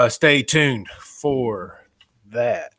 Stay tuned for that.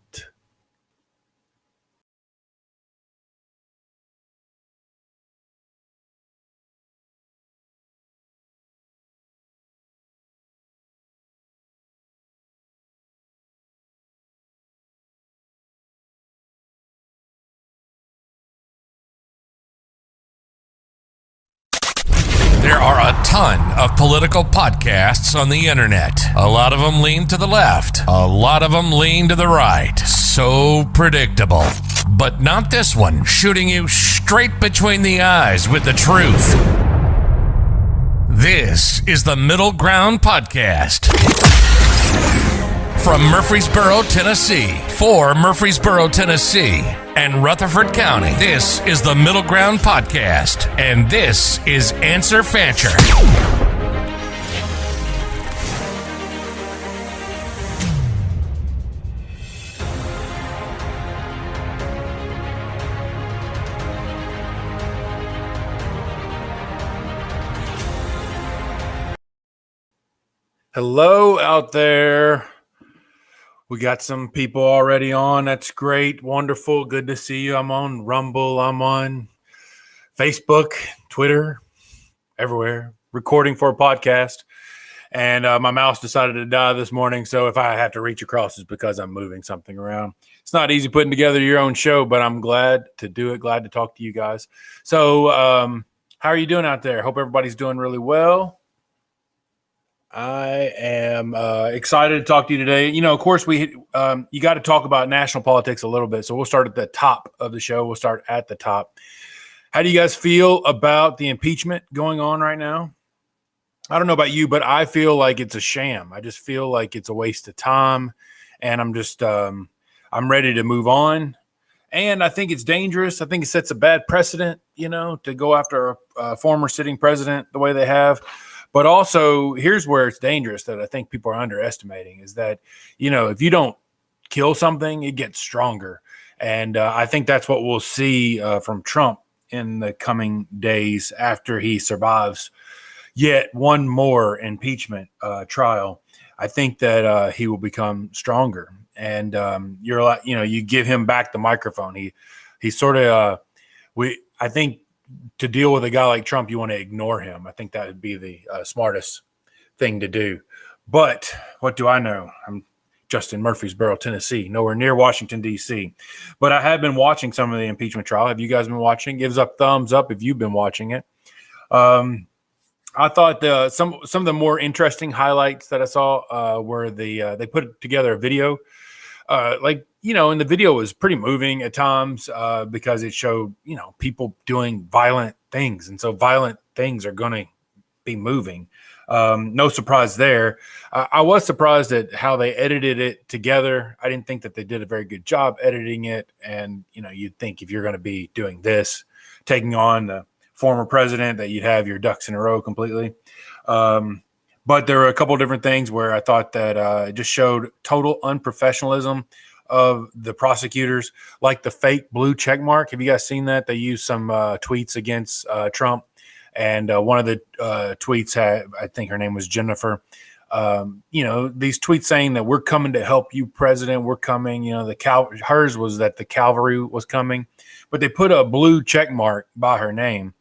There are a ton of political podcasts on the internet. A lot of them lean to the left. A lot of them lean to the right. So predictable. But not this one, shooting you straight between the eyes with the truth. This is the Middle Ground Podcast. From Murfreesboro, Tennessee, for Murfreesboro, Tennessee, and Rutherford County, this is the Middle Ground Podcast, and this is Answer Fancher. Hello out there. We got some people already on. That's great. Wonderful. Good to see you. I'm on Rumble. I'm on Facebook, Twitter, everywhere, recording for a podcast. And my mouse decided to die this morning. So if I have to reach across, it's because I'm moving something around. It's not easy putting together your own show, but I'm glad to do it. Glad to talk to you guys. So how are you doing out there? Hope everybody's doing really well. I am excited to talk to you today. You know, of course, you got to talk about national politics a little bit. So we'll start at the top of the show. We'll start at the top. How do you guys feel about the impeachment going on right now? I don't know about you, but I feel like it's a sham. I just feel like it's a waste of time. And I'm just I'm ready to move on. And I think it's dangerous. I think it sets a bad precedent, to go after a former sitting president the way they have. But also, here's where it's dangerous that I think people are underestimating is that, if you don't kill something, it gets stronger. And I think that's what we'll see from Trump in the coming days after he survives yet one more impeachment trial. I think that he will become stronger. And you give him back the microphone. He sort of I think to deal with a guy like Trump, you want to ignore him. I think that would be the smartest thing to do. But what do I know? I'm just in Murfreesboro, Tennessee, nowhere near Washington, D.C. But I have been watching some of the impeachment trial. Have you guys been watching? Gives up thumbs up if you've been watching it. I thought some of the more interesting highlights that I saw were they put together a video. And the video was pretty moving at times because it showed, people doing violent things. And so violent things are going to be moving. No surprise there. I was surprised at how they edited it together. I didn't think that they did a very good job editing it. And, you'd think if you're going to be doing this, taking on the former president, that you'd have your ducks in a row completely. But there were a couple of different things where I thought that it just showed total unprofessionalism of the prosecutors, like the fake blue check mark. Have you guys seen that? They used some tweets against Trump. And one of the tweets had, I think her name was Jennifer, these tweets saying that we're coming to help you, President. We're coming, hers was that the cavalry was coming. But they put a blue check mark by her name.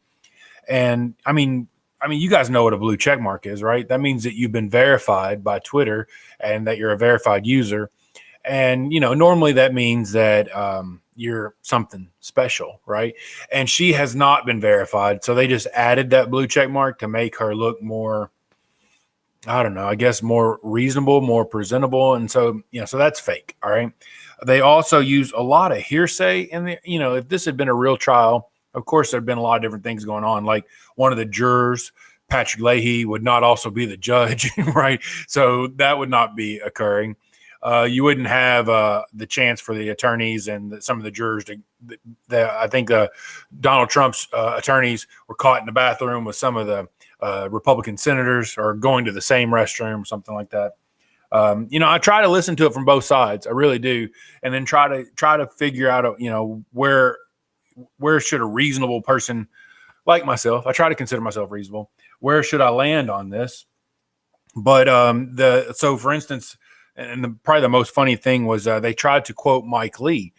And I mean, you guys know what a blue check mark is, right? That means that you've been verified by Twitter and that you're a verified user. And, normally that means that you're something special, right? And she has not been verified. So they just added that blue check mark to make her look more, I don't know, I guess more reasonable, more presentable. And so, so that's fake. All right. They also use a lot of hearsay in the, if this had been a real trial, of course, there'd been a lot of different things going on. Like one of the jurors, Patrick Leahy, would not also be the judge, right? So that would not be occurring. You wouldn't have the chance for the attorneys and some of the jurors I think Donald Trump's attorneys were caught in the bathroom with some of the Republican senators or going to the same restroom or something like that. I try to listen to it from both sides. I really do. And then try to figure out, where should a reasonable person like myself, I try to consider myself reasonable, where should I land on this? But for instance, probably the most funny thing was they tried to quote Mike Lee.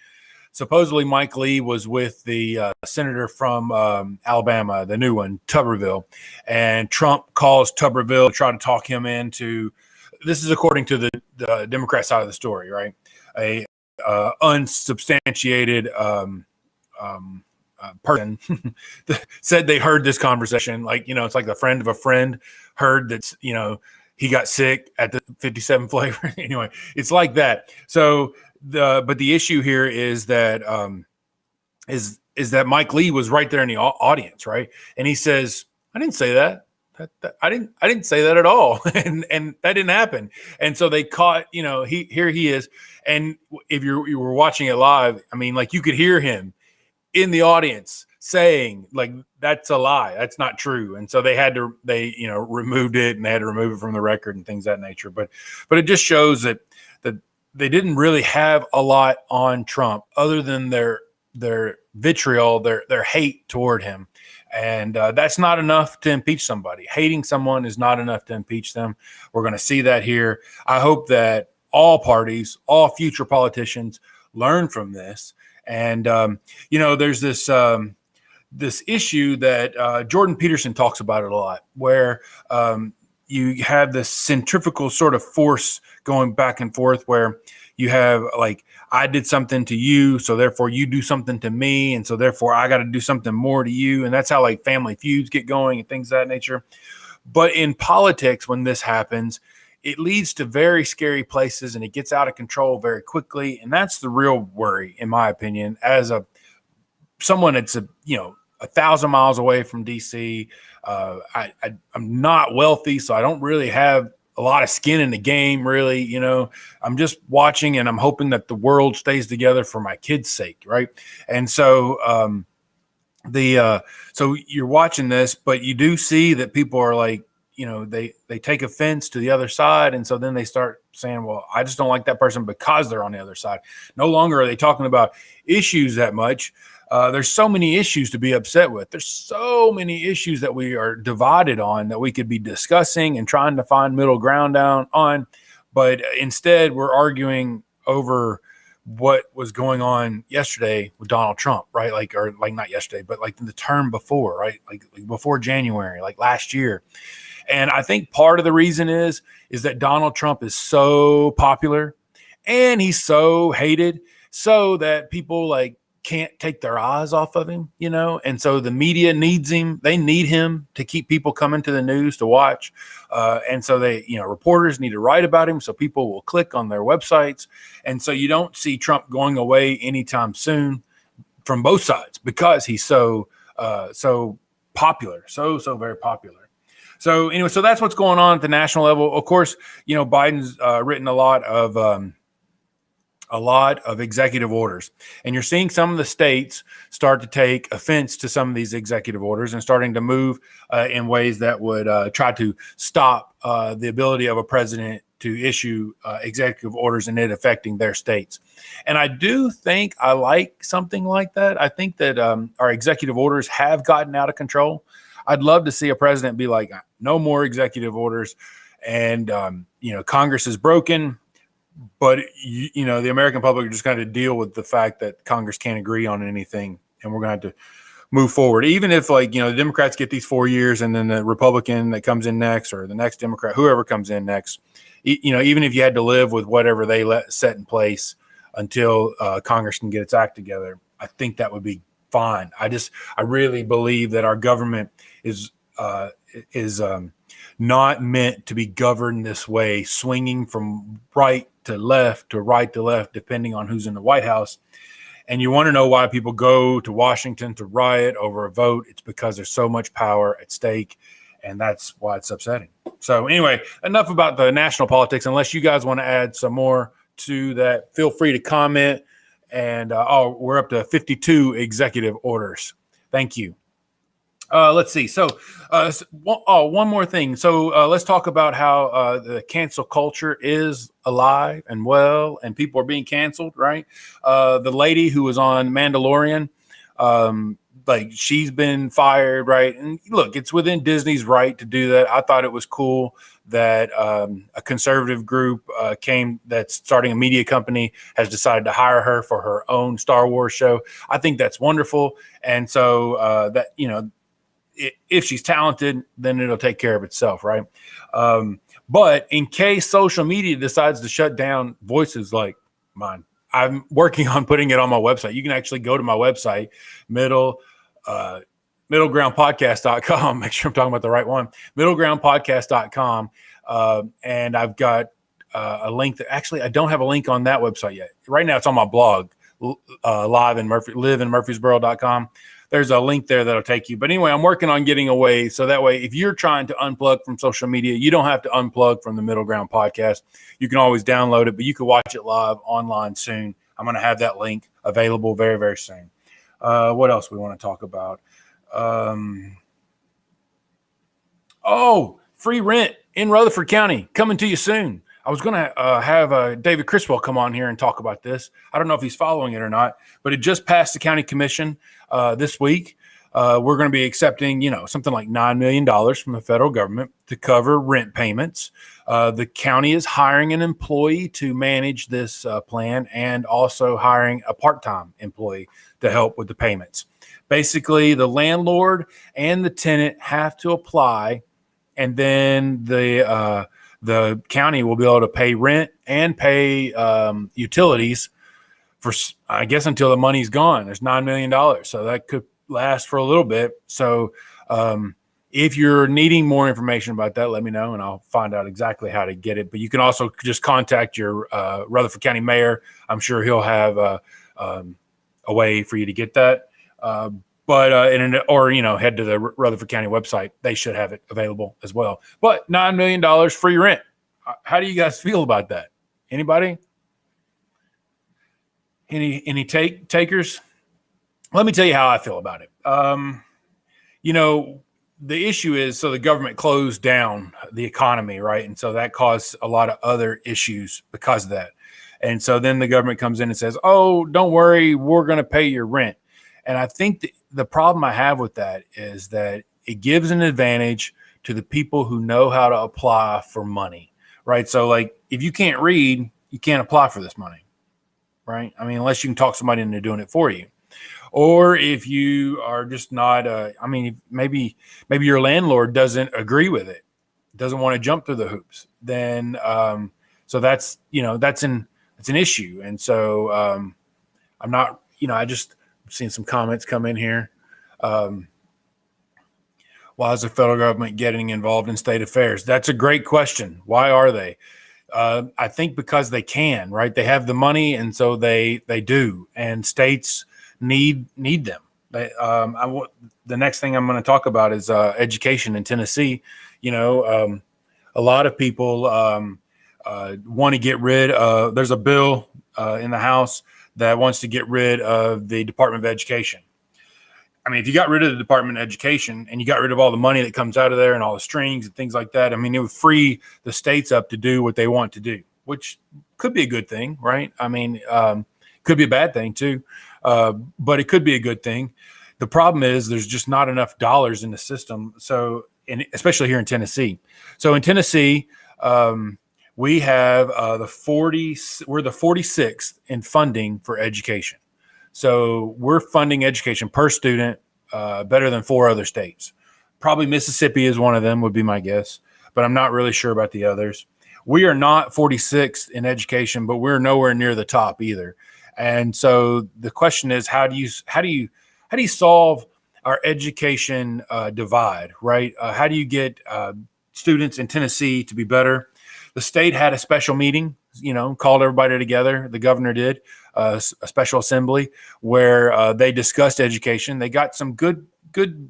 Supposedly, Mike Lee was with the senator from Alabama, the new one, Tuberville, and Trump calls Tuberville to try to talk him into. This is according to the Democrat side of the story, right? A unsubstantiated person said they heard this conversation. Like, it's like the friend of a friend heard that, he got sick at the 57 flavor. Anyway, it's like that. So but the issue here is that is that Mike Lee was right there in the audience, right? And he says, I didn't say that. I didn't say that at all. and that didn't happen. And so they caught, here he is. And if you were watching it live, I mean, like, you could hear him in the audience saying, like, that's a lie, that's not true. And so they removed it, and they had to remove it from the record and things of that nature. But it just shows that they didn't really have a lot on Trump other than their vitriol, their hate toward him. And that's not enough to impeach somebody. Hating someone is not enough to impeach them. We're going to see that here. I hope that all parties, all future politicians learn from this. And, there's this issue that Jordan Peterson talks about it a lot, where you have this centrifugal sort of force going back and forth, where you have, like, I did something to you, so therefore you do something to me, and so therefore I got to do something more to you. And that's how, like, family feuds get going and things of that nature. But in politics, when this happens, it leads to very scary places, and it gets out of control very quickly. And that's the real worry, in my opinion, as someone that's 1,000 miles away from DC. I'm not wealthy, so I don't really have a lot of skin in the game, really. I'm just watching, and I'm hoping that the world stays together for my kids' sake, right? And so so you're watching this, but you do see that people are like, they take offense to the other side. And so then they start saying, well, I just don't like that person because they're on the other side. No longer are they talking about issues that much. There's so many issues to be upset with. There's so many issues that we are divided on that we could be discussing and trying to find middle ground on. But instead, we're arguing over what was going on yesterday with Donald Trump, right? Or not yesterday, but like the term before, right? Like before January, like last year. And I think part of the reason is that Donald Trump is so popular and he's so hated, so that people can't take their eyes off of him, and so the media needs him. They need him to keep people coming to the news to watch. And so reporters need to write about him so people will click on their websites. And so you don't see Trump going away anytime soon from both sides, because he's so popular, so very popular. So anyway, so that's what's going on at the national level. Of course, Biden's written a lot of executive orders, and you're seeing some of the states start to take offense to some of these executive orders and starting to move in ways that would try to stop the ability of a president to issue executive orders and it affecting their states. And I do think I like something like that. I think that our executive orders have gotten out of control. I'd love to see a president be like, no more executive orders. And, Congress is broken, but, the American public are just going to deal with the fact that Congress can't agree on anything. And we're going to have to move forward. Even if the Democrats get these 4 years, and then the Republican that comes in next, or the next Democrat, whoever comes in next, even if you had to live with whatever they set in place until Congress can get its act together, I think that would be fine. I really believe that our government is not meant to be governed this way, swinging from right to left to right to left, depending on who's in the White House. And you want to know why people go to Washington to riot over a vote? It's because there's so much power at stake, and that's why it's upsetting. So anyway, enough about the national politics. Unless you guys want to add some more to that, feel free to comment. And we're up to 52 executive orders. Thank you. Let's see. So one more thing. So let's talk about how the cancel culture is alive and well, and people are being canceled, right? The lady who was on Mandalorian, like she's been fired, right? And look, it's within Disney's right to do that. I thought it was cool that a conservative group that's starting a media company has decided to hire her for her own Star Wars show. I think that's wonderful. And so that, if she's talented, then it'll take care of itself, right? But in case social media decides to shut down voices like mine, I'm working on putting it on my website. You can actually go to my website, middlegroundpodcast.com. Make sure I'm talking about the right one, middlegroundpodcast.com. And I've got a link that actually I don't have a link on that website yet. Right now it's on my blog, live in Murfreesboro.com. There's a link there that'll take you. But anyway, I'm working on getting away. So that way, if you're trying to unplug from social media, you don't have to unplug from the Middle Ground podcast. You can always download it, but you can watch it live online soon. I'm going to have that link available very, very soon. What else we want to talk about? Free rent in Rutherford County coming to you soon. I was going to have David Criswell come on here and talk about this. I don't know if he's following it or not, but it just passed the county commission this week. We're going to be accepting, something like $9 million from the federal government to cover rent payments. The county is hiring an employee to manage this plan and also hiring a part-time employee to help with the payments. Basically, the landlord and the tenant have to apply, and then the county will be able to pay rent and pay utilities for, I guess, until the money's gone. There's $9 million. So that could last for a little bit. So if you're needing more information about that, let me know and I'll find out exactly how to get it. But you can also just contact your Rutherford County mayor. I'm sure he'll have a way for you to get that. Head to the Rutherford County website. They should have it available as well. But $9 million free rent. How do you guys feel about that? Anybody? Any takers? Let me tell you how I feel about it. The issue is, so the government closed down the economy, right? And so that caused a lot of other issues because of that. And so then the government comes in and says, oh, don't worry, we're going to pay your rent. And I think the problem I have with that is that it gives an advantage to the people who know how to apply for money, right? So like if you can't read, you can't apply for this money, right? I mean, unless you can talk somebody into doing it for you. Or if you are just not, maybe your landlord doesn't agree with it, doesn't want to jump through the hoops, then so that's an issue. And so I'm not, I just seen some comments come in here. Why is the federal government getting involved in state affairs? That's a great question. Why are they? I think because they can, right? They have the money, and so they do, and states need them. The next thing I'm going to talk about is education in Tennessee. A lot of people want to get rid of. There's a bill in the House that wants to get rid of the Department of Education. I mean, if you got rid of the Department of Education and you got rid of all the money that comes out of there and all the strings and things like that, I mean, it would free the states up to do what they want to do, which could be a good thing, right? I mean, could be a bad thing too, but it could be a good thing. The problem is there's just not enough dollars in the system. So, especially here in Tennessee. So in Tennessee, we have we're the 46th in funding for education. So we're funding education per student better than 4 other states. Probably Mississippi is one of them, would be my guess, but I'm not really sure about the others. We are not 46th in education, but we're nowhere near the top either. And so the question is, how do you solve our education divide, right? How do you get students in Tennessee to be better? The state had a special meeting, called everybody together. The governor did a special assembly where they discussed education. They got some good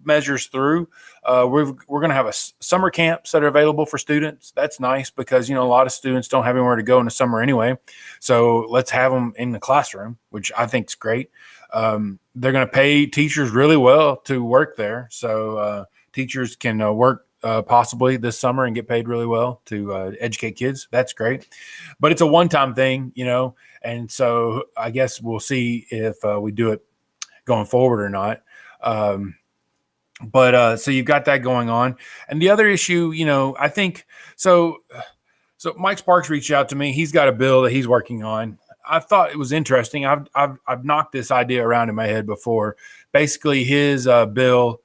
measures through. We're going to have summer camps that are available for students. That's nice because, a lot of students don't have anywhere to go in the summer anyway. So let's have them in the classroom, which I think is great. They're going to pay teachers really well to work there. So teachers can work possibly this summer and get paid really well to educate kids. That's great. But it's a one-time thing, and so I guess we'll see if we do it going forward or not. So you've got that going on. And the other issue, I think so. So Mike Sparks reached out to me. He's got a bill that he's working on. I thought it was interesting. I've knocked this idea around in my head before. Basically, his bill.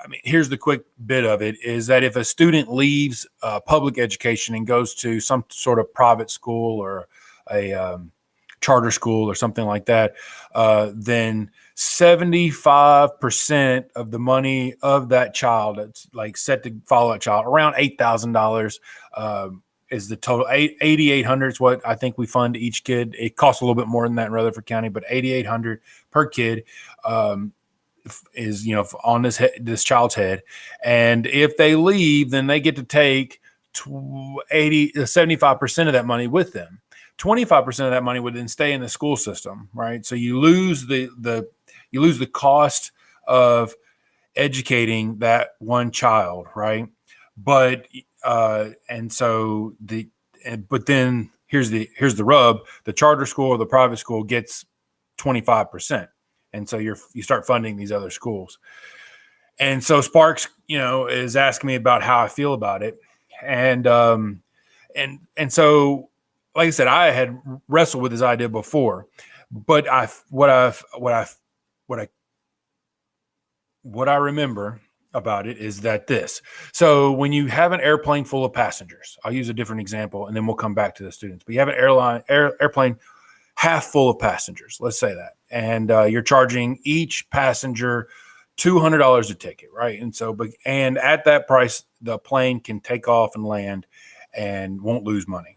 I mean, here's the quick bit of it: is that if a student leaves public education and goes to some sort of private school or a charter school or something like that, then 75% of the money of that child that's like set to follow that child, around $8,000, is the total. 8,800 is what I think we fund each kid. It costs a little bit more than that in Rutherford County, but 8,800 per kid is on this child's head. And if they leave, then they get to take 75% of that money with them. 25% of that money would then stay in the school system, right? So you lose the cost of educating that one child, right? But then here's the rub: the charter school or the private school gets 25%, and so you start funding these other schools. And so Sparks, is asking me about how I feel about it, and so, like I said, I had wrestled with this idea before, but what I remember about it is that so when you have an airplane full of passengers, I'll use a different example and then we'll come back to the students, but you have an airplane half full of passengers, let's say that, and you're charging each passenger $200 a ticket, right? And at that price, the plane can take off and land and won't lose money.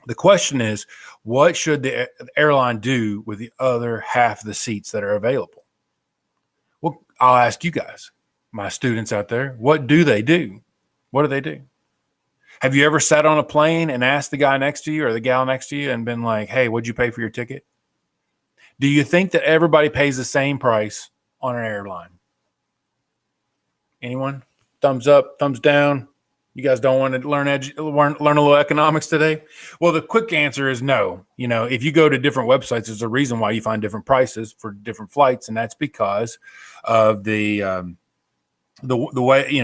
The question is, what should the airline do with the other half of the seats that are available? Well, I'll ask you guys, my students out there, what do they do? What do they do? Have you ever sat on a plane and asked the guy next to you or the gal next to you and been like, hey, what'd you pay for your ticket? Do you think that everybody pays the same price on an airline? Anyone? Thumbs up, thumbs down. You guys don't want to learn a little economics today? Well, the quick answer is no. If you go to different websites, there's a reason why you find different prices for different flights, and that's because of the way,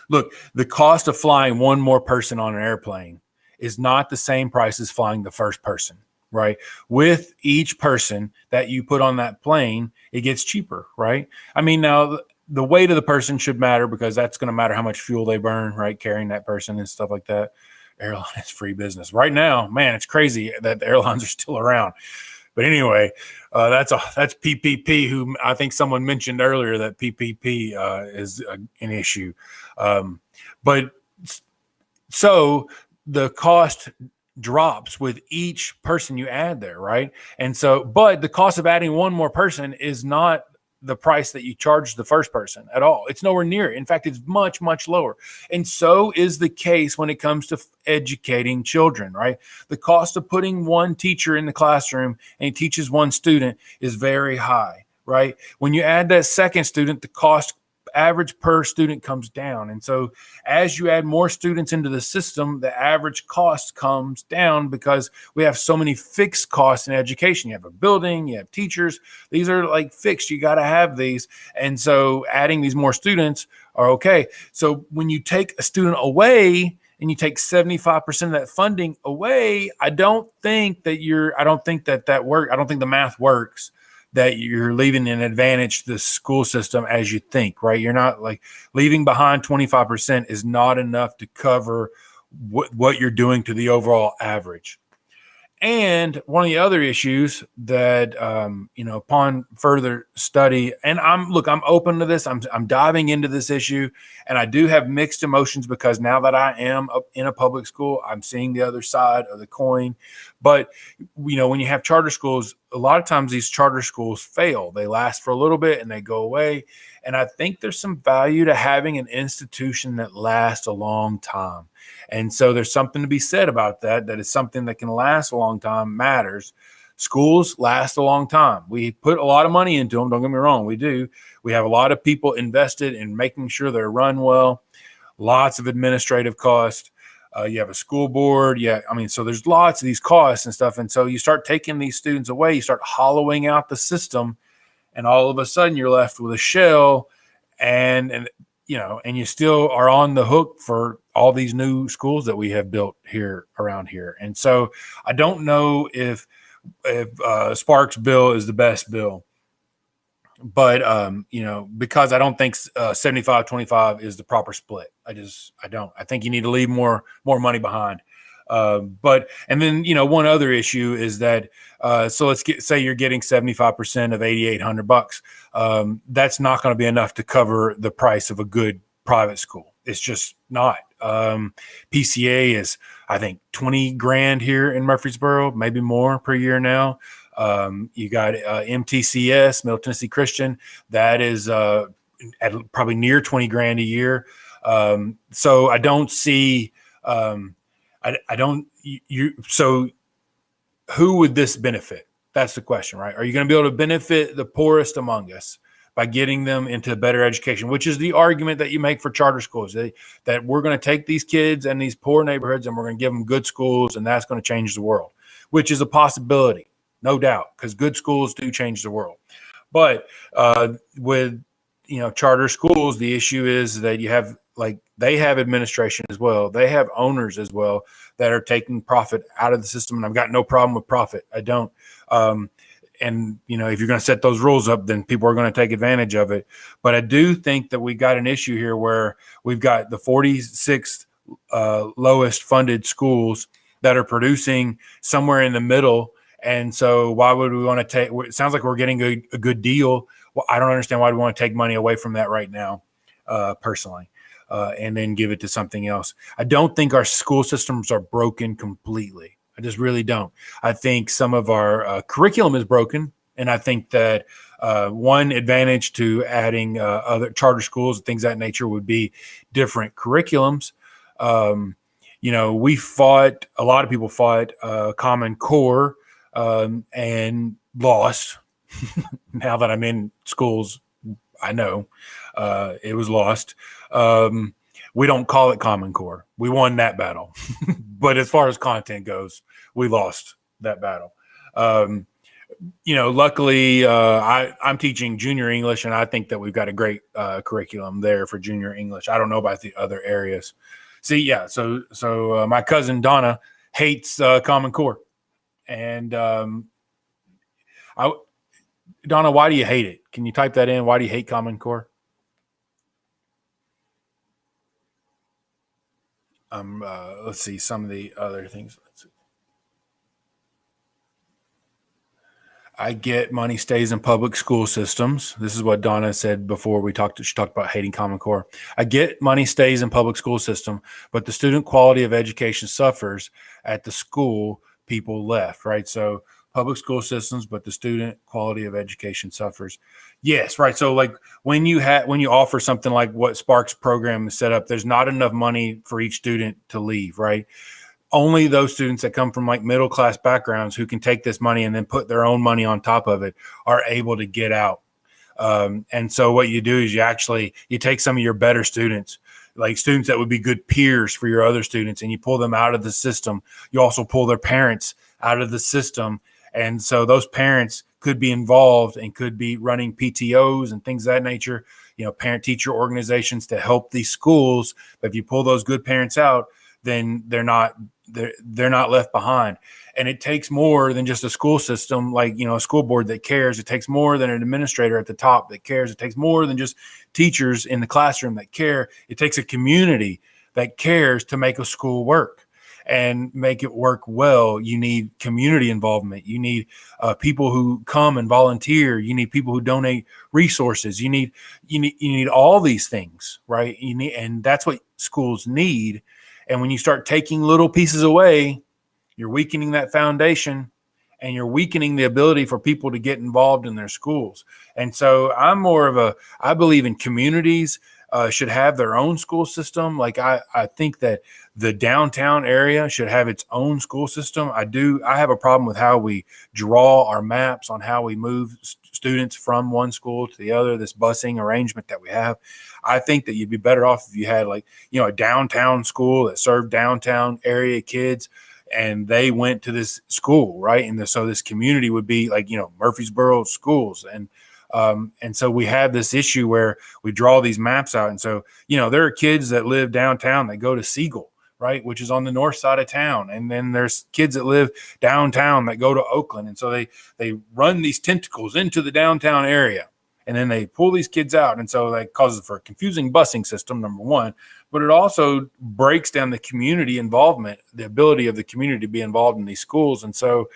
look, the cost of flying one more person on an airplane is not the same price as flying the first person, right? With each person that you put on that plane, it gets cheaper, right? I mean, now the weight of the person should matter because that's going to matter how much fuel they burn, right? Carrying that person and stuff like that. Airline is free business right now. Man, it's crazy that the airlines are still around. But anyway, that's PPP, who I think someone mentioned earlier that PPP is an issue. But so the cost drops with each person you add there, right? And so, but the cost of adding one more person is not the price that you charge the first person at all. It's nowhere near it. In fact, it's much, much lower. And so is the case when it comes to educating children, right? The cost of putting one teacher in the classroom and he teaches one student is very high, right? When you add that second student, the cost average per student comes down. And so as you add more students into the system, the average cost comes down because we have so many fixed costs in education. You have a building, you have teachers. These are like fixed. You got to have these. And so adding these more students are okay. So when you take a student away and you take 75% of that funding away, I don't think that works. I don't think the math works, that you're leaving an advantage to the school system as you think, right? You're not like leaving behind 25% is not enough to cover what you're doing to the overall average. And one of the other issues that, upon further study, and I'm open to this, I'm diving into this issue, and I do have mixed emotions because now that I am in a public school, I'm seeing the other side of the coin. But, when you have charter schools, a lot of times these charter schools fail. They last for a little bit and they go away. And I think there's some value to having an institution that lasts a long time. And so there's something to be said about that is something that can last a long time matters. Schools last a long time. We put a lot of money into them. Don't get me wrong. We do. We have a lot of people invested in making sure they're run well. Lots of administrative costs. You have a school board. Yeah. So there's lots of these costs and stuff. And so you start taking these students away, you start hollowing out the system. and all of a sudden you're left with a shell, and you still are on the hook for all these new schools that we have built here around here. And so I don't know if Sparks' bill is the best bill, but because I don't think 75-25 is the proper split. I don't. I think you need to leave more money behind. And then one other issue is that so say you're getting 75% of $8,800. That's not going to be enough to cover the price of a good private school. It's just not. PCA is, I think, 20 grand here in Murfreesboro, maybe more per year now. You got MTCS, Middle Tennessee Christian, that is at probably near 20 grand a year. So I don't see. So who would this benefit? That's the question, right? Are you going to be able to benefit the poorest among us by getting them into better education, which is the argument that you make for charter schools, that we're going to take these kids in these poor neighborhoods and we're going to give them good schools, and that's going to change the world, which is a possibility, no doubt, because good schools do change the world. But with charter schools, the issue is that you have they have administration as well. They have owners as well that are taking profit out of the system. And I've got no problem with profit. I don't. And if you're going to set those rules up, then people are going to take advantage of it. But I do think that we got an issue here where we've got the 46th lowest funded schools that are producing somewhere in the middle. And so why would we want to take, it sounds like we're getting a good deal. Well, I don't understand why we want to take money away from that right now, personally. And then give it to something else. I don't think our school systems are broken completely. I just really don't. I think some of our curriculum is broken, and I think that one advantage to adding other charter schools and things of that nature would be different curriculums. A lot of people fought Common Core and lost. Now that I'm in schools, I know it was lost. We don't call it Common Core. We won that battle. But as far as content goes, we lost that battle. Luckily, I'm teaching junior English, and I think that we've got a great curriculum there for junior English. I don't know about the other areas. See, yeah, so my cousin Donna hates Common Core. And Donna, why do you hate it? Can you type that in? Why do you hate Common Core? Let's see some of the other things. I get money stays in public school systems. This is what Donna said before she talked about hating Common Core. I get money stays in public school system, but the student quality of education suffers at the school people left, right? So public school systems, but the student quality of education suffers. Yes, right. So when you offer something like what Sparks program is set up, there's not enough money for each student to leave, right? Only those students that come from middle class backgrounds who can take this money and then put their own money on top of it are able to get out. And so what you do is you take some of your better students, like students that would be good peers for your other students, and you pull them out of the system. You also pull their parents out of the system. And so those parents could be involved and could be running PTOs and things of that nature, parent teacher organizations to help these schools. But if you pull those good parents out, then they're not left behind. And it takes more than just a school system, a school board that cares. It takes more than an administrator at the top that cares. It takes more than just teachers in the classroom that care. It takes a community that cares to make a school work and make it work well. You need community involvement. You need people who come and volunteer. You need people who donate resources. You need all these things, right? And that's what schools need. And when you start taking little pieces away, you're weakening that foundation, and you're weakening the ability for people to get involved in their schools. And so I believe in communities should have their own school system. I think that the downtown area should have its own school system. I have a problem with how we draw our maps on how we move students from one school to the other, this busing arrangement that we have. I think that you'd be better off if you had a downtown school that served downtown area kids, and they went to this school, right? And so this community would be Murfreesboro schools. And And so we have this issue where we draw these maps out. And so, there are kids that live downtown that go to Siegel, right, which is on the north side of town. And then there's kids that live downtown that go to Oakland. And so they run these tentacles into the downtown area, and then they pull these kids out. And so that causes for a confusing busing system, number one, but it also breaks down the community involvement, the ability of the community to be involved in these schools. And so,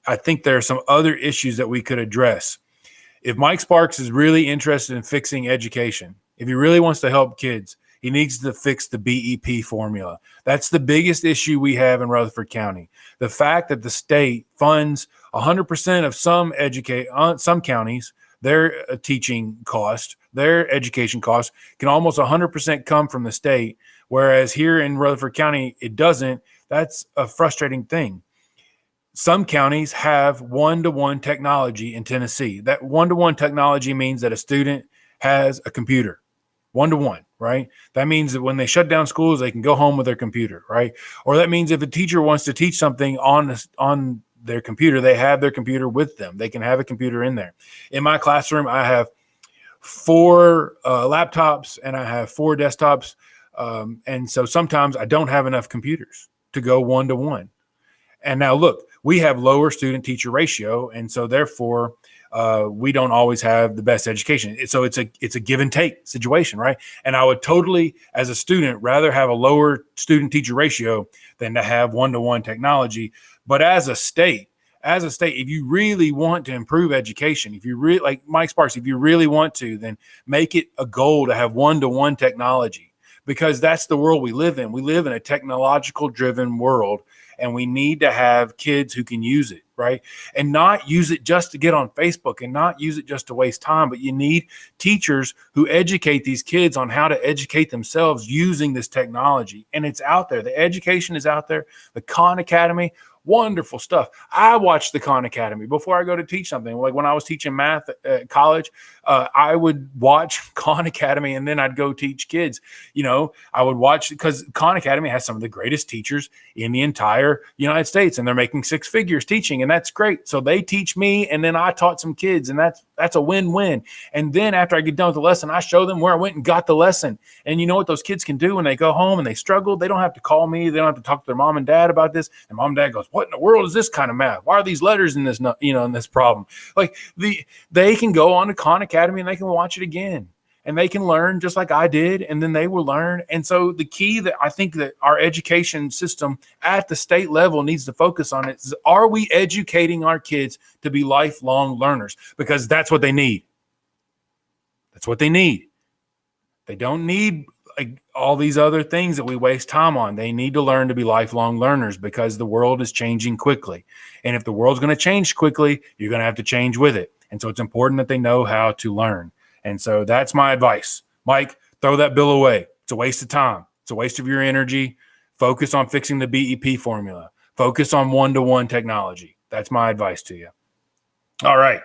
I think there are some other issues that we could address. If Mike Sparks is really interested in fixing education, if he really wants to help kids, he needs to fix the BEP formula. That's the biggest issue we have in Rutherford County. The fact that the state funds 100% of some counties, their teaching cost, their education cost can almost 100% come from the state, whereas here in Rutherford County, it doesn't. That's a frustrating thing. Some counties have one-to-one technology in Tennessee. That one-to-one technology means that a student has a computer, one-to-one, right? That means that when they shut down schools, they can go home with their computer, right? Or that means if a teacher wants to teach something on their computer, they have their computer with them. They can have a computer in there. In my classroom, I have 4 laptops and I have 4 desktops. And so sometimes I don't have enough computers to go one-to-one. And now look, we have lower student-teacher ratio, and so therefore we don't always have the best education. So it's a give and take situation, right? And I would totally, as a student, rather have a lower student-teacher ratio than to have one-to-one technology. But as a state, if you really want to improve education, if you really, like Mike Sparks, if you really want to, then make it a goal to have one-to-one technology, because that's the world we live in. We live in a technological-driven world, and we need to have kids who can use it, right? And not use it just to get on Facebook and not use it just to waste time, but you need teachers who educate these kids on how to educate themselves using this technology. And it's out there. The education is out there. The Khan Academy, wonderful stuff. I watch the Khan Academy before I go to teach something. Like when I was teaching math at college, I would watch Khan Academy and then I'd go teach kids. I would watch, because Khan Academy has some of the greatest teachers in the entire United States, and they're making 6 figures teaching, and that's great. So they teach me, and then I taught some kids, and that's a win-win. And then after I get done with the lesson, I show them where I went and got the lesson. And you know what those kids can do when they go home and they struggle? They don't have to call me. They don't have to talk to their mom and dad about this. And mom and dad goes, "What in the world is this kind of math? Why are these letters in this, in this problem?" Like they can go on to Khan Academy and they can watch it again, and they can learn just like I did, and then they will learn. And so the key that I think that our education system at the state level needs to focus on is, are we educating our kids to be lifelong learners? Because that's what they need. That's what they need. They don't need all these other things that we waste time on. They need to learn to be lifelong learners, because the world is changing quickly. And if the world's going to change quickly, you're going to have to change with it. And so it's important that they know how to learn. And so that's my advice. Mike, throw that bill away. It's a waste of time. It's a waste of your energy. Focus on fixing the BEP formula. Focus on one-to-one technology. That's my advice to you. All right.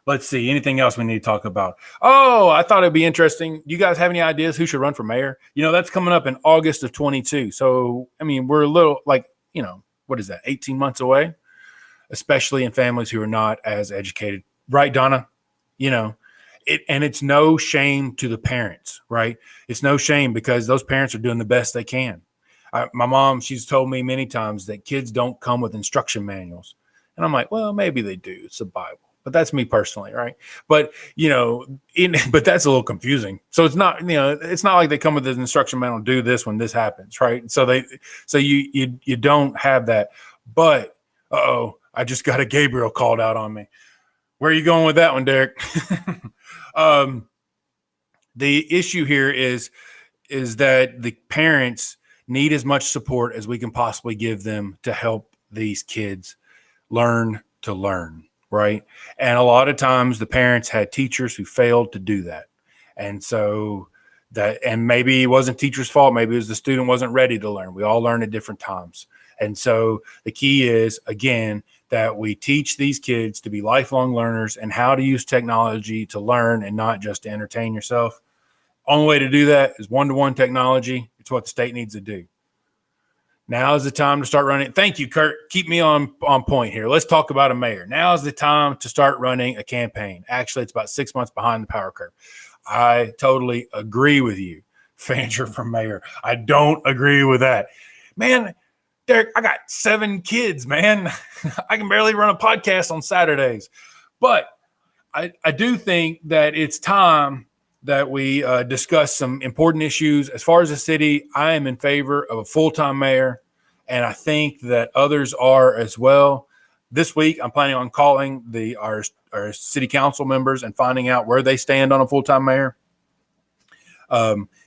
Let's see. Anything else we need to talk about? Oh, I thought it'd be interesting. Do you guys have any ideas who should run for mayor? That's coming up in August of 22. So, we're a little what is that? 18 months away, especially in families who are not as educated. Right, Donna? And it's no shame to the parents, right? It's no shame, because those parents are doing the best they can. My mom, she's told me many times that kids don't come with instruction manuals. And I'm like, well, maybe they do. It's the Bible. But that's me personally, right? But, but that's a little confusing. So it's not, it's not like they come with an instruction manual, do this when this happens, right? So you don't have that. But, I just got a Gabriel called out on me. Where are you going with that one, Derek? The issue here is that the parents need as much support as we can possibly give them to help these kids learn to learn, right? And a lot of times the parents had teachers who failed to do that. And so and maybe it wasn't teacher's fault. Maybe it was the student wasn't ready to learn. We all learn at different times. And so the key is, again, that we teach these kids to be lifelong learners and how to use technology to learn and not just to entertain yourself. Only way to do that is one-to-one technology. It's what the state needs to do. Now is the time to start running. Thank you, Kurt. Keep me on point here. Let's talk about a mayor. Now is the time to start running a campaign. Actually, it's about 6 months behind the power curve. I totally agree with you, Fancher for mayor. I don't agree with that. Man, Derek, I got 7 kids, man. I can barely run a podcast on Saturdays. But I do think that it's time that we discuss some important issues. As far as the city, I am in favor of a full-time mayor, and I think that others are as well. This week, I'm planning on calling our city council members and finding out where they stand on a full-time mayor.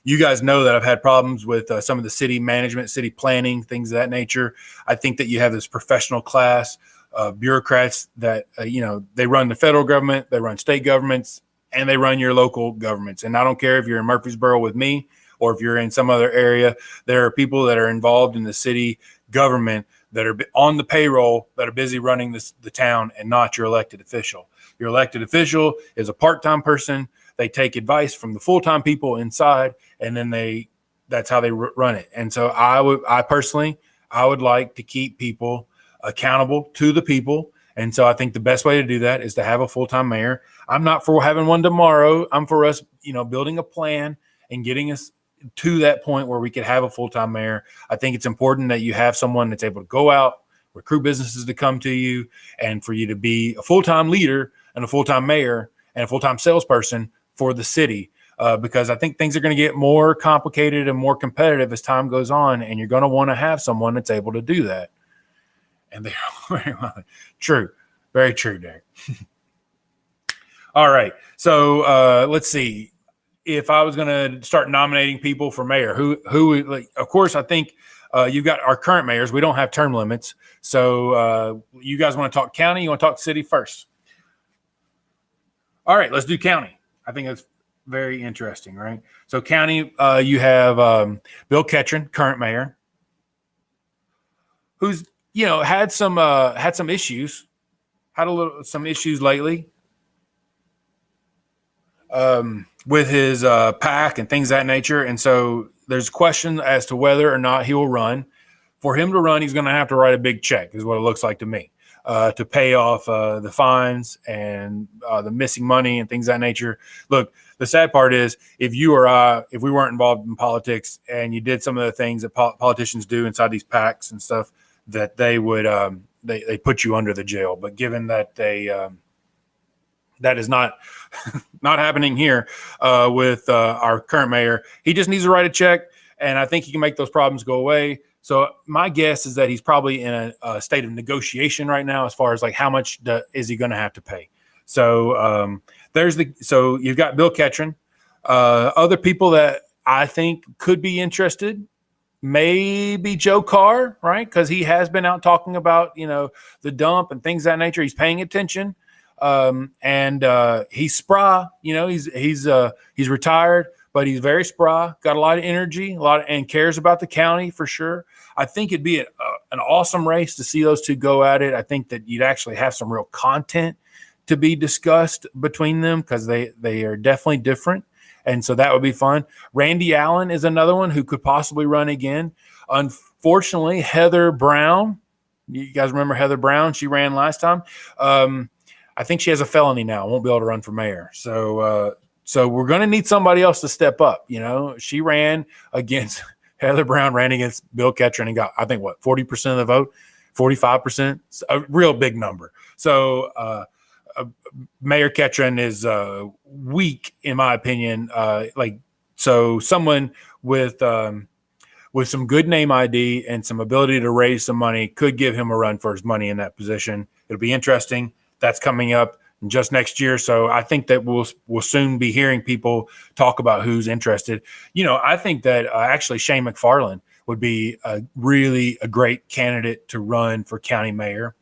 You guys know that I've had problems with some of the city management, city planning, things of that nature. I think that you have this professional class of bureaucrats that, they run the federal government, they run state governments, and they run your local governments. And I don't care if you're in Murfreesboro with me or if you're in some other area, there are people that are involved in the city government that are on the payroll that are busy running the town and not your elected official. Your elected official is a part-time person. They take advice from the full-time people inside, and then that's how they run it. And so I personally would like to keep people accountable to the people. And so I think the best way to do that is to have a full-time mayor. I'm not for having one tomorrow. I'm for us, building a plan and getting us to that point where we could have a full-time mayor. I think it's important that you have someone that's able to go out, recruit businesses to come to you, and for you to be a full-time leader and a full-time mayor and a full-time salesperson for the city. Because I think things are going to get more complicated and more competitive as time goes on, and you're going to want to have someone that's able to do that. And they are very well true. Very true, Derek. All right. So let's see. If I was going to start nominating people for mayor, who of course, I think you've got our current mayors. We don't have term limits. So you guys want to talk county? You want to talk city first? All right, let's do county. I think that's very interesting, right? So county, you have Bill Ketron, current mayor, who's had some issues, some issues lately with his PAC and things of that nature. And so there's a question as to whether or not he will run. For him to run, he's going to have to write a big check, is what it looks like to me, to pay off the fines and the missing money and things of that nature. Look, the sad part is if you or I, if we weren't involved in politics and you did some of the things that politicians do inside these PACs and stuff, that they would they put you under the jail. But given that that is not not happening here with our current mayor, he just needs to write a check, and I think he can make those problems go away. So my guess is that he's probably in a state of negotiation right now as far as like how much is he going to have to pay. So so you've got Bill Ketron, other people that I think could be interested. Maybe Joe Carr, right? Because he has been out talking about, the dump and things of that nature. He's paying attention. And he's spry, he's retired, but he's very spry, got a lot of energy, and cares about the county for sure. I think it'd be an awesome race to see those two go at it. I think that you'd actually have some real content to be discussed between them because they are definitely different. And so that would be fun. Randy Allen is another one who could possibly run again. Unfortunately, Heather Brown, you guys remember Heather Brown? She ran last time. I think she has a felony now. Won't be able to run for mayor. So we're going to need somebody else to step up. She ran against Heather Brown, ran against Bill Ketron and got, I think, 40% of the vote, 45%, a real big number. So Mayor Ketron is weak, in my opinion. So someone with some good name ID and some ability to raise some money could give him a run for his money in that position. It'll be interesting. That's coming up just next year. So I think that we'll soon be hearing people talk about who's interested. I think that actually Shane McFarland would be a great candidate to run for county mayor.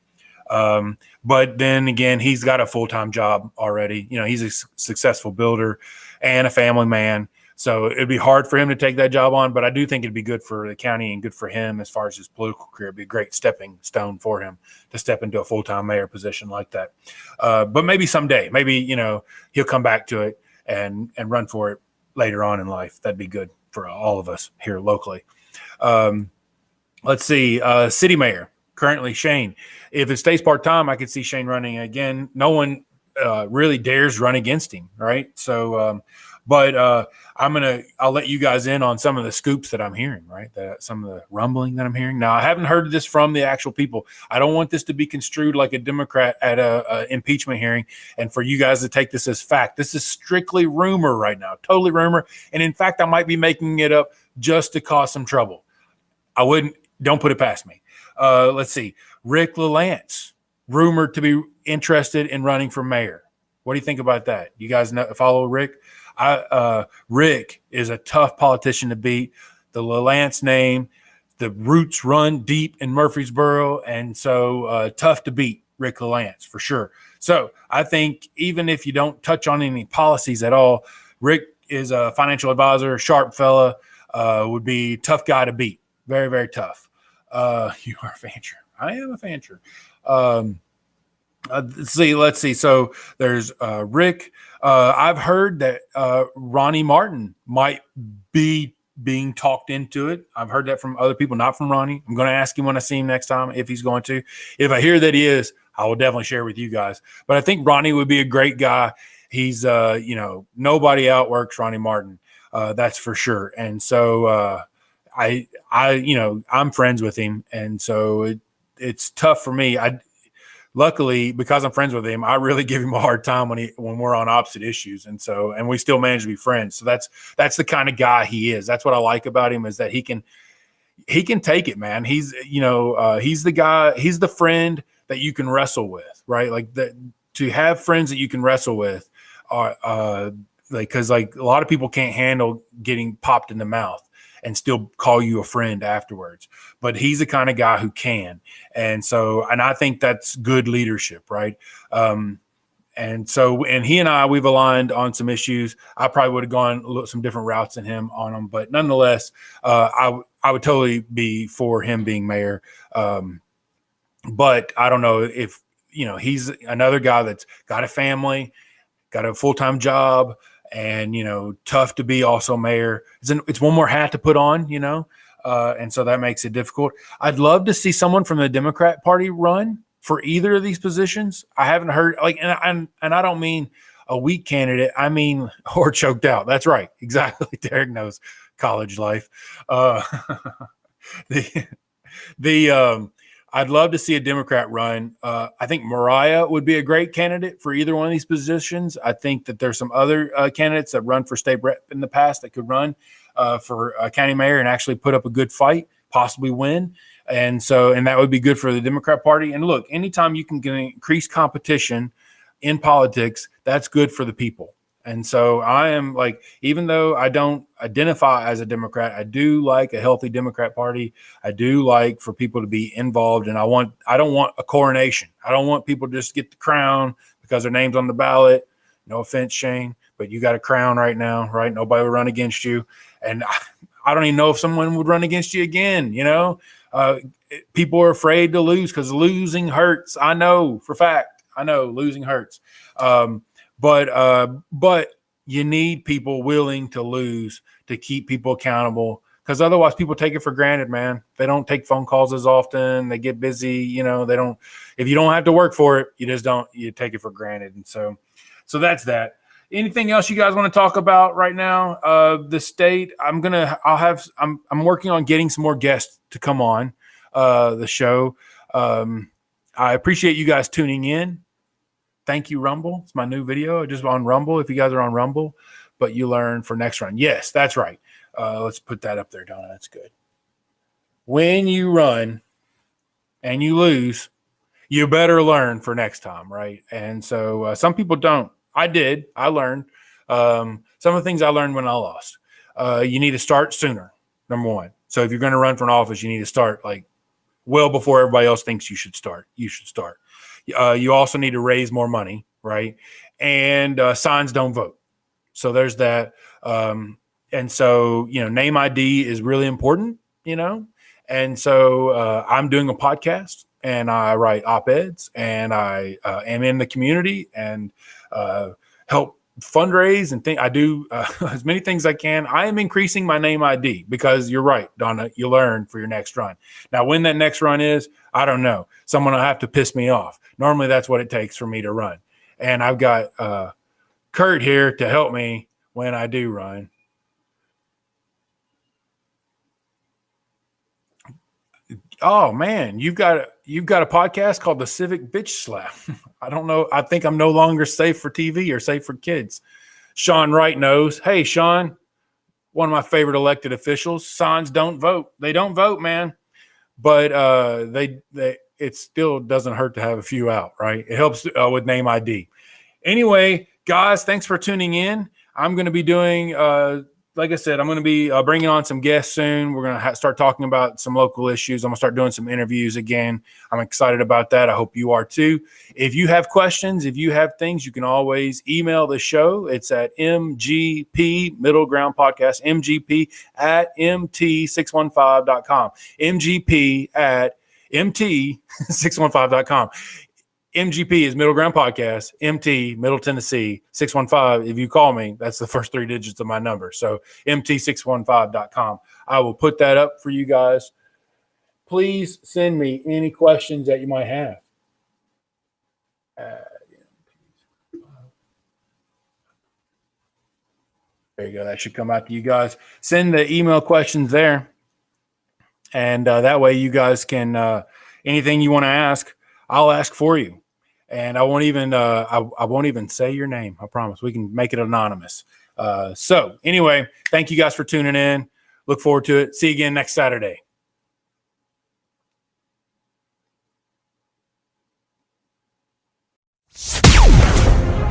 But then again, he's got a full-time job already. He's a successful builder and a family man. So it'd be hard for him to take that job on, but I do think it'd be good for the county and good for him as far as his political career. It'd be a great stepping stone for him to step into a full-time mayor position like that. But maybe someday, he'll come back to it and run for it later on in life. That'd be good for all of us here locally. Let's see. City mayor, currently Shane. If it stays part-time, I could see Shane running again. No one really dares run against him, right? So, but I'll let you guys in on some of the scoops that I'm hearing, right? Some of the rumbling that I'm hearing. Now, I haven't heard this from the actual people. I don't want this to be construed like a Democrat at a impeachment hearing, and for you guys to take this as fact. This is strictly rumor right now, totally rumor. And in fact, I might be making it up just to cause some trouble. Don't put it past me. Let's see. Rick LaLance, rumored to be interested in running for mayor. What do you think about that? You guys follow Rick? Rick is a tough politician to beat. The LaLance name, the roots run deep in Murfreesboro, and so tough to beat Rick LaLance for sure. So I think even if you don't touch on any policies at all, Rick is a financial advisor, sharp fella, would be a tough guy to beat. Very, very tough. You are a fancher. I am a fancher. Let's see. So there's Rick. I've heard that Ronnie Martin might be being talked into it. I've heard that from other people, not from Ronnie. I'm going to ask him when I see him next time if he's going to. If I hear that he is, I will definitely share with you guys. But I think Ronnie would be a great guy. He's, nobody outworks Ronnie Martin. That's for sure. And so I'm friends with him. And so it's tough for me. Luckily, because I'm friends with him, I really give him a hard time when we're on opposite issues, and we still manage to be friends. So that's the kind of guy he is. That's what I like about him, is that he can take it, man. He's the guy, he's the friend that you can wrestle with, right? Like that, to have friends that you can wrestle with are because a lot of people can't handle getting popped in the mouth and still call you a friend afterwards. But he's the kind of guy who can. And I think that's good leadership, right? And he and I, we've aligned on some issues. I probably would have gone some different routes than him on them. But nonetheless, I would totally be for him being mayor. But I don't know if, he's another guy that's got a family, got a full-time job, and, tough to be also mayor. It's one more hat to put on, and so that makes it difficult. I'd love to see someone from the Democrat Party run for either of these positions. I haven't heard, and I don't mean a weak candidate. I mean, or choked out. That's right. Exactly. Derek knows college life. I'd love to see a Democrat run. I think Mariah would be a great candidate for either one of these positions. I think that there's some other candidates that run for state rep in the past that could run for county mayor and actually put up a good fight, possibly win. And that would be good for the Democrat Party. And look, anytime you can get increased competition in politics, that's good for the people. And so I am even though I don't identify as a Democrat, I do like a healthy Democrat Party. I do like for people to be involved. And I don't want a coronation. I don't want people to just get the crown because their name's on the ballot. No offense, Shane, but you got a crown right now, right? Nobody will run against you. And I don't even know if someone would run against you again. People are afraid to lose because losing hurts. I know for a fact. I know losing hurts. But you need people willing to lose to keep people accountable, because otherwise people take it for granted, man. They don't take phone calls as often. They get busy. They don't, if you don't have to work for it, you take it for granted. And so that's that. Anything else you guys want to talk about right now? The state, I'm working on getting some more guests to come on the show. I appreciate you guys tuning in. Thank you, Rumble. It's my new video. Just on Rumble. If you guys are on Rumble, but you learn for next run. Yes, that's right. Let's put that up there, Donna. That's good. When you run and you lose, you better learn for next time, right? And so some people don't. I did. I learned. Some of the things I learned when I lost. You need to start sooner, number one. So if you're going to run for an office, you need to start well before everybody else thinks you should start. You should start. You also need to raise more money, right? And signs don't vote. So there's that. And so, name ID is really important, And so I'm doing a podcast and I write op-eds and I am in the community and help fundraise and think I do as many things I can. I am increasing my name ID because you're right, Donna. You learn for your next run. Now, when that next run is, I don't know. Someone will have to piss me off. Normally, that's what it takes for me to run. And I've got Kurt here to help me when I do run. Oh man, you've got a podcast called The Civic Bitch Slap. I don't know. I think I'm no longer safe for TV or safe for kids. Sean Wright knows. Hey, Sean, one of my favorite elected officials. Signs don't vote. They don't vote, man. But it still doesn't hurt to have a few out, right? It helps with name ID. Anyway, guys, thanks for tuning in. I'm going to be doing like I said, I'm going to be bringing on some guests soon. We're going to start talking about some local issues. I'm going to start doing some interviews again. I'm excited about that. I hope you are too. If you have questions, if you have things, you can always email the show. It's at MGP Middle Ground Podcast, MGP at MT615.com, MGP at MT615.com. MGP is Middle Ground Podcast, MT, Middle Tennessee, 615. If you call me, that's the first 3 digits of my number. So MT615.com. I will put that up for you guys. Please send me any questions that you might have. There you go. That should come out to you guys. Send the email questions there. And that way you guys can, anything you want to ask, I'll ask for you. And I won't even say your name. I promise. We can make it anonymous. So anyway, thank you guys for tuning in. Look forward to it. See you again next Saturday.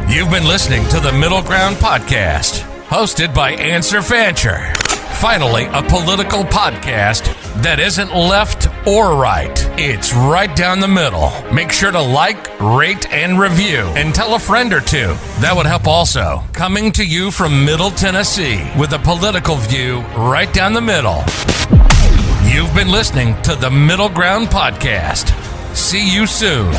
You've been listening to the Middle Ground Podcast, hosted by Answer Fancher. Finally, a political podcast that isn't left or right. It's right down the middle. Make sure to like, rate, and review, and tell a friend or two. That would help also. Coming to you from Middle Tennessee with a political view right down the middle. You've been listening to the Middle Ground Podcast. See you soon.